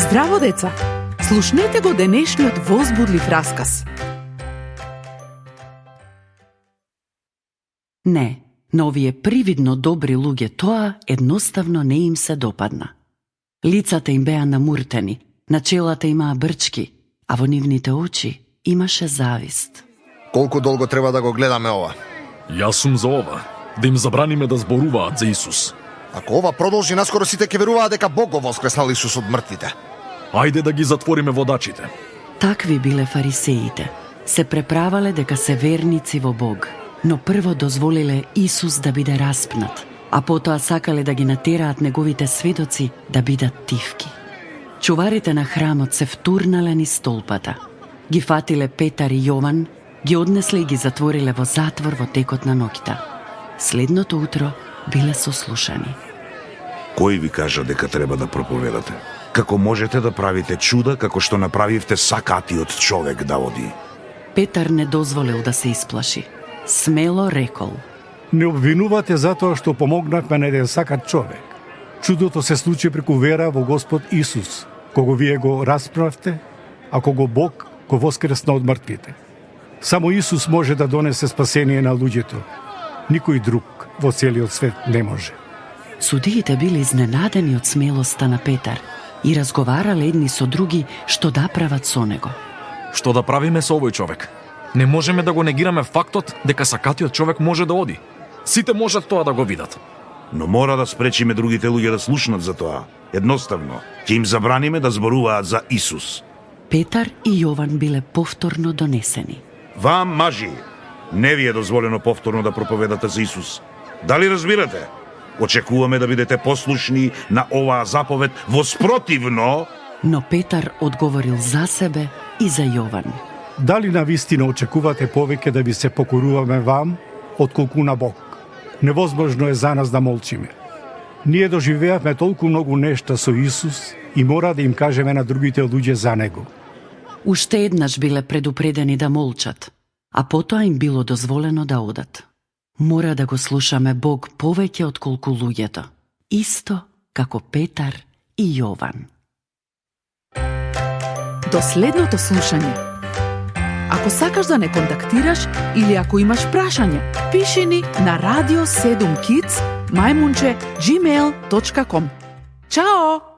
Здраво, деца! Слушнете го денешниот возбудлив расказ. Не, на овие привидно добри луѓе тоа едноставно не им се допадна. Лицата им беа намуртени, на челата имаа брчки, а во нивните очи имаше завист. Колку долго треба да го гледаме ова? Јас сум за ова, да им забраниме да зборуваат за Исус. Ако ова продолжи, наскоро сите ќе веруваат дека Бог го воскреснал Исус од мртвите. Ајде да ги затвориме водачите. Такви биле фарисеите. Се преправале дека се верници во Бог, но прво дозволиле Исус да биде распнат, а потоа сакале да ги натераат неговите сведоци да бидат тивки. Чуварите на храмот се втурнале низ столпата. Ги фатиле Петар и Јован, ги однесле и ги затвориле во затвор во текот на ноќта. Следното утро биле сослушани. Кој ви кажа дека треба да проповедате? Како можете да правите чуда како што направивте сакатиот човек да оди? Петар не дозволил да се исплаши. Смело рекол: Не обвинувате затоа што помогнавме на еден сакат човек. Чудото се случи преку вера во Господ Исус, кого вие го расправте, а кого Бог го воскресна од мртвите. Само Исус може да донесе спасение на луѓето. Никој друг во целиот свет не може. Судиите били изненадени од смелоста на Петар и разговарале едни со други што да прават со него. Што да правиме со овој човек? Не можеме да го негираме фактот дека сакатиот човек може да оди. Сите можат тоа да го видат. Но мора да спречиме другите луѓе да слушнат за тоа. Едноставно, ќе им забраниме да зборуваат за Исус. Петар и Јован биле повторно донесени. Вам, мажи, не ви е дозволено повторно да проповедате за Исус. Дали разбирате? Очекуваме да бидете послушни на оваа заповед, воспротивно... Но Петар одговорил за себе и за Јован. Дали навистина очекувате повеќе да ви се покоруваме вам, отколку на Бог? Невозможно е за нас да молчиме. Ние доживеавме толку многу нешта со Исус и мора да им кажеме на другите луѓе за Него. Уште еднаш биле предупредени да молчат, а потоа им било дозволено да одат. Мора да го слушаме Бог повеќе отколку луѓето, исто како Петар и Јован. До следното слушање. Ако сакаш да не контактираш или ако имаш прашање, пиши ни на radio7kids@gmail.com. Чао!